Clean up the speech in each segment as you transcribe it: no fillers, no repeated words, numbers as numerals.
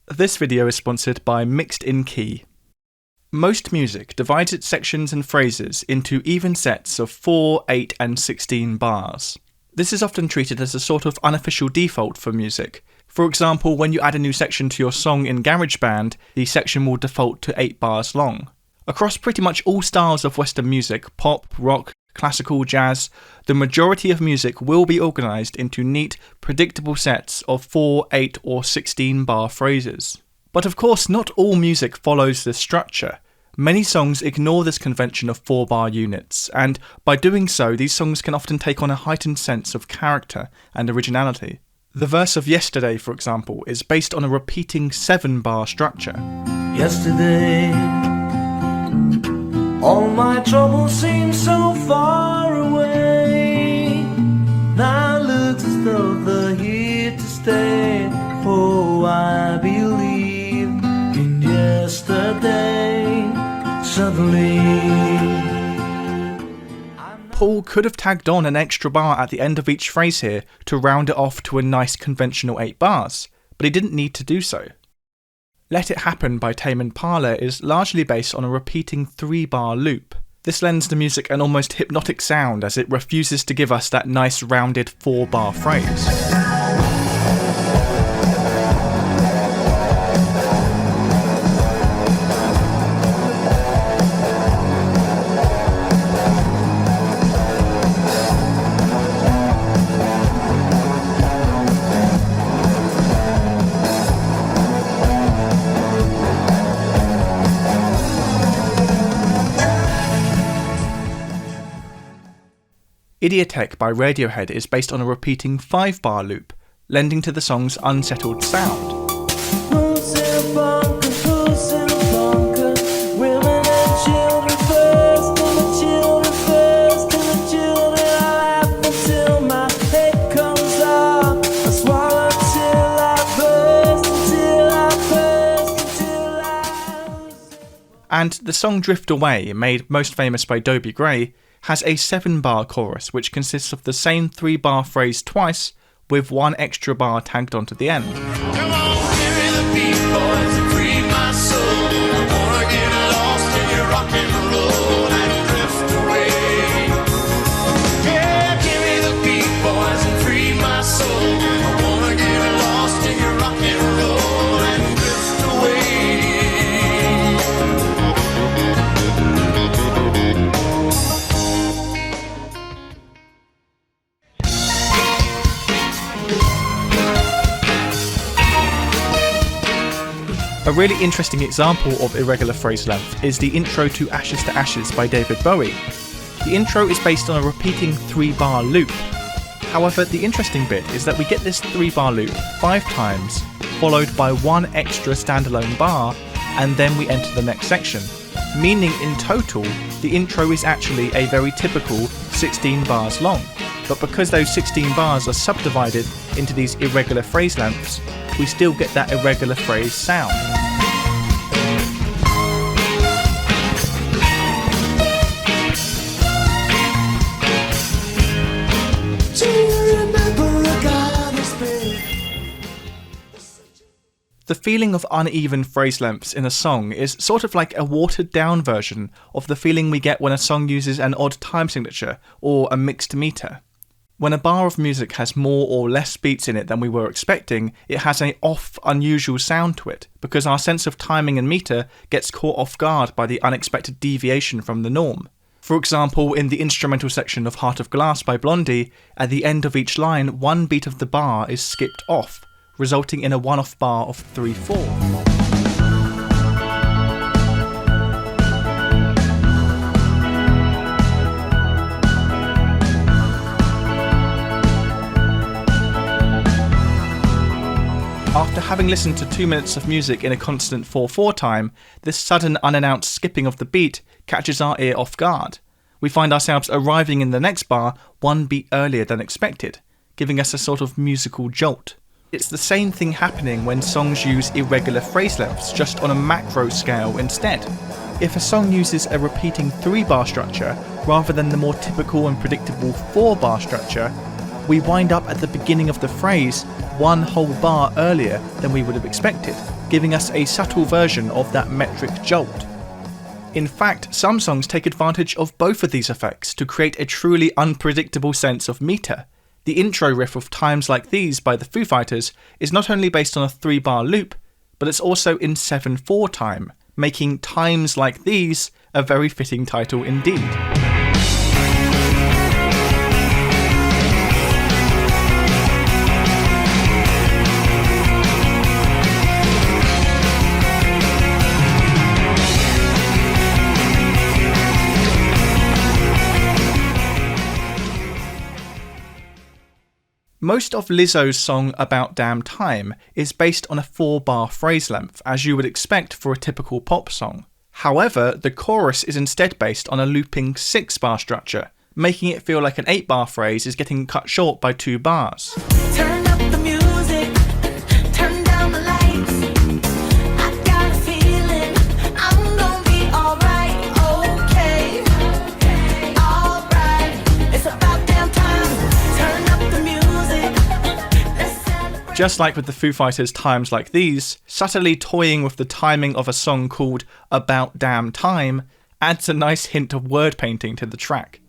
This video is sponsored by Mixed in Key. Most music divides its sections and phrases into even sets of 4, 8 and 16 bars. This is often treated as a sort of unofficial default for music. For example, when you add a new section to your song in GarageBand, the section will default to 8 bars long. Across pretty much all styles of Western music, pop, rock, classical, jazz, the majority of music will be organised into neat, predictable sets of 4, 8 or 16 bar phrases. But of course, not all music follows this structure. Many songs ignore this convention of 4 bar units, and by doing so, these songs can often take on a heightened sense of character and originality. The verse of Yesterday, for example, is based on a repeating 7 bar structure. Yesterday, all my troubles seem so far away. Now it looks as though they're here to stay. Oh, I believe in yesterday. Suddenly, Paul could have tagged on an extra bar at the end of each phrase here to round it off to a nice conventional 8 bars, but he didn't need to do so. Let It Happen by Tame Impala is largely based on a repeating 3 bar loop. This lends the music an almost hypnotic sound as it refuses to give us that nice rounded 4 bar phrase. Idiotic by Radiohead is based on a repeating 5 bar loop, lending to the song's unsettled sound. And the song Drift Away, made most famous by Dobie Gray, has a 7 bar chorus which consists of the same 3 bar phrase twice with 1 extra bar tagged onto the end. Come on, give me the beat, boys, and free my soul. I wanna get lost in your rock and roll and drift away. Yeah, give me the beat, boys, and free my soul. I wanna get lost in your rock and roll and drift away. A really interesting example of irregular phrase length is the intro to Ashes by David Bowie. The intro is based on a repeating 3 bar loop. However, the interesting bit is that we get this 3 bar loop 5 times, followed by 1 extra standalone bar, and then we enter the next section. Meaning in total, the intro is actually a very typical 16 bars long. But because those 16 bars are subdivided into these irregular phrase lengths, we still get that irregular phrase sound. The feeling of uneven phrase lengths in a song is sort of like a watered down version of the feeling we get when a song uses an odd time signature or a mixed meter. When a bar of music has more or less beats in it than we were expecting, it has an off, unusual sound to it, because our sense of timing and meter gets caught off guard by the unexpected deviation from the norm. For example, in the instrumental section of Heart of Glass by Blondie, at the end of each line, 1 beat of the bar is skipped off, resulting in a one-off bar of 3/4. After having listened to 2 minutes of music in a constant 4/4 time, this sudden unannounced skipping of the beat catches our ear off guard. We find ourselves arriving in the next bar 1 beat earlier than expected, giving us a sort of musical jolt. It's the same thing happening when songs use irregular phrase lengths, just on a macro scale instead. If a song uses a repeating 3 bar structure rather than the more typical and predictable 4 bar structure, we wind up at the beginning of the phrase 1 whole bar earlier than we would have expected. giving us a subtle version of that metric jolt. In fact, some songs take advantage of both of these effects to create a truly unpredictable sense of meter. The intro riff of Times Like These by the Foo Fighters is not only based on a 3-bar loop, but it's also in 7/4 time, making Times Like These a very fitting title indeed. Most of Lizzo's song About Damn Time is based on a 4-bar phrase length, as you would expect for a typical pop song. However, the chorus is instead based on a looping 6-bar structure, making it feel like an 8-bar phrase is getting cut short by 2 bars. Turn up the music, turn down the lights. I got a feeling I'm gonna be alright, okay, alright. It's about damn time. Turn up the music. Let's celebrate. Just like with the Foo Fighters' Times Like These, subtly toying with the timing of a song called About Damn Time adds a nice hint of word painting to the track.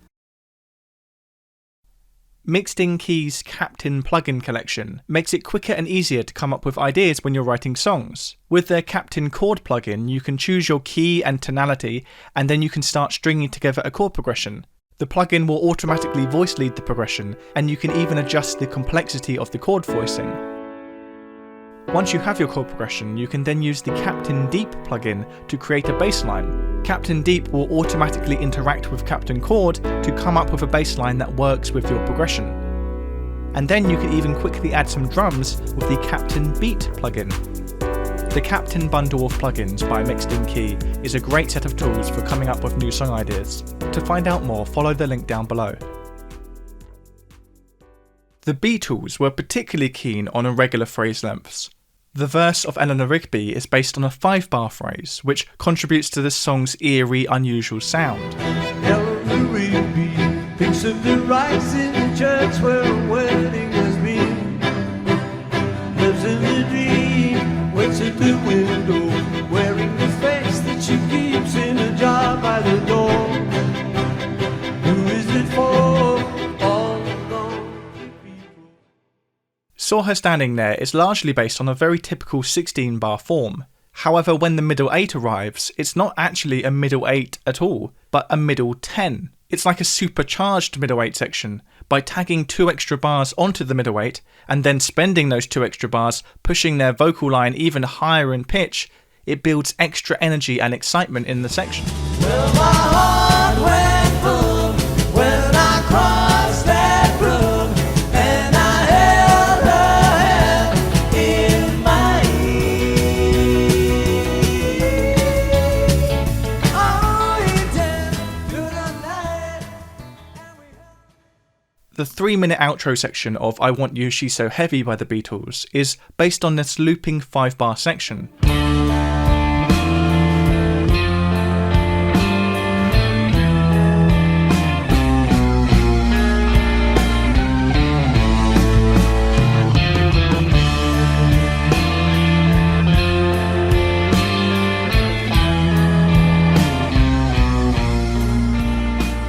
Mixed In Key's Captain plugin collection makes it quicker and easier to come up with ideas when you're writing songs. With their Captain chord plugin, you can choose your key and tonality, and then you can start stringing together a chord progression. The plugin will automatically voice lead the progression, and you can even adjust the complexity of the chord voicing. Once you have your chord progression, you can then use the Captain Deep plugin to create a bass line. Captain Deep will automatically interact with Captain Chord to come up with a bass line that works with your progression. And then you can even quickly add some drums with the Captain Beat plugin. The Captain bundle of plugins by Mixed In Key is a great set of tools for coming up with new song ideas. To find out more, follow the link down below. The Beatles were particularly keen on irregular phrase lengths. The verse of Eleanor Rigby is based on a 5-bar phrase, which contributes to this song's eerie, unusual sound. Eleanor Rigby picks up the rice in the church where a wedding has been. Lives in the dream, waits at the window, wearing the face that she keeps in a jar by the door. Who is it for? All lonely people. Saw Her Standing There is largely based on a very typical 16-bar form. However, when the middle 8 arrives, it's not actually a middle 8 at all, but a middle 10. It's like a supercharged middle 8 section, by tagging 2 extra bars onto the middle 8, and then spending those 2 extra bars pushing their vocal line even higher in pitch. It builds extra energy and excitement in the section. Well, my heart went boom when I crossed that room, and I held her hand in my ear. Oh, he danced through the night, and we held. The 3-minute outro section of I Want You, She's So Heavy by the Beatles is based on this looping 5-bar section.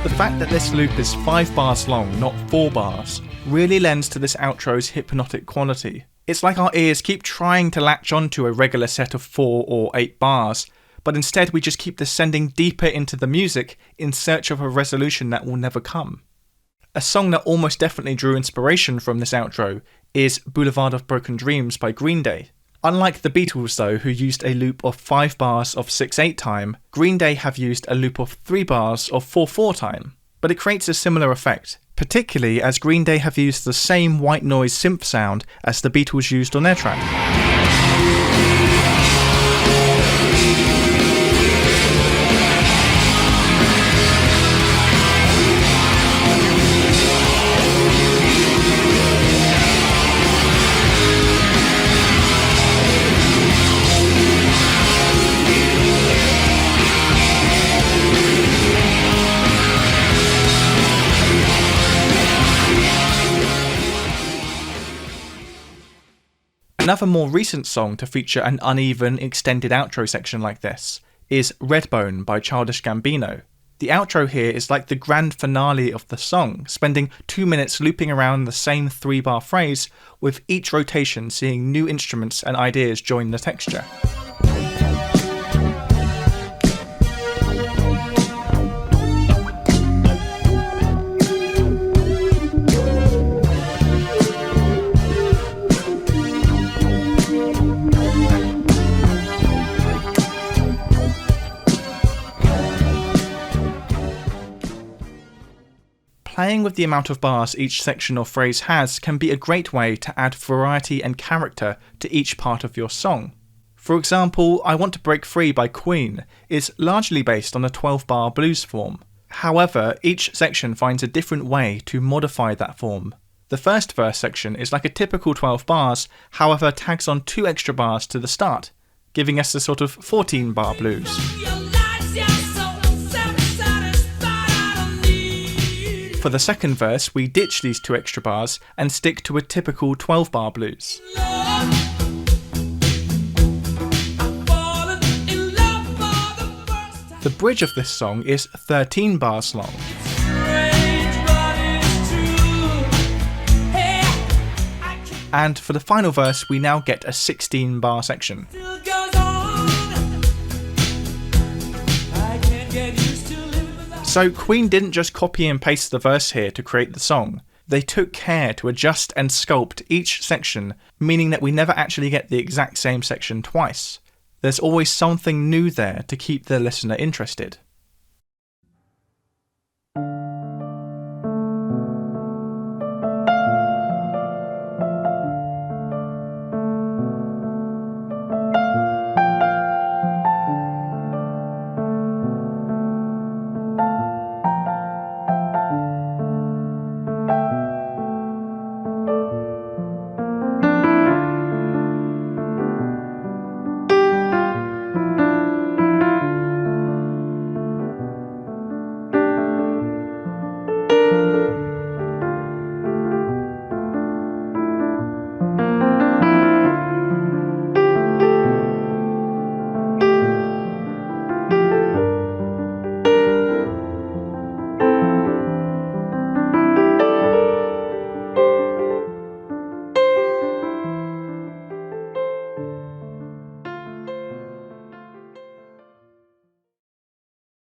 The fact that this loop is 5 bars long, not 4 bars, really lends to this outro's hypnotic quality. It's like our ears keep trying to latch onto a regular set of 4 or 8 bars, but instead we just keep descending deeper into the music in search of a resolution that will never come. A song that almost definitely drew inspiration from this outro is Boulevard of Broken Dreams by Green Day. Unlike the Beatles though, who used a loop of 5 bars of 6/8 time, Green Day have used a loop of 3 bars of 4/4 time. But it creates a similar effect, particularly as Green Day have used the same white noise synth sound as the Beatles used on their track. Another more recent song to feature an uneven, extended outro section like this is Redbone by Childish Gambino. The outro here is like the grand finale of the song, spending 2 minutes looping around the same 3-bar phrase, with each rotation seeing new instruments and ideas join the texture. Playing with the amount of bars each section or phrase has can be a great way to add variety and character to each part of your song. For example, I Want to Break Free by Queen is largely based on a 12-bar blues form. However, each section finds a different way to modify that form. The first verse section is like a typical 12 bars, however tags on 2 extra bars to the start, giving us a sort of 14-bar blues. For the second verse, we ditch these 2 extra bars and stick to a typical 12-bar blues. The bridge of this song is 13 bars long. And for the final verse, we now get a 16-bar section. So Queen didn't just copy and paste the verse here to create the song. They took care to adjust and sculpt each section, meaning that we never actually get the exact same section twice. There's always something new there to keep the listener interested.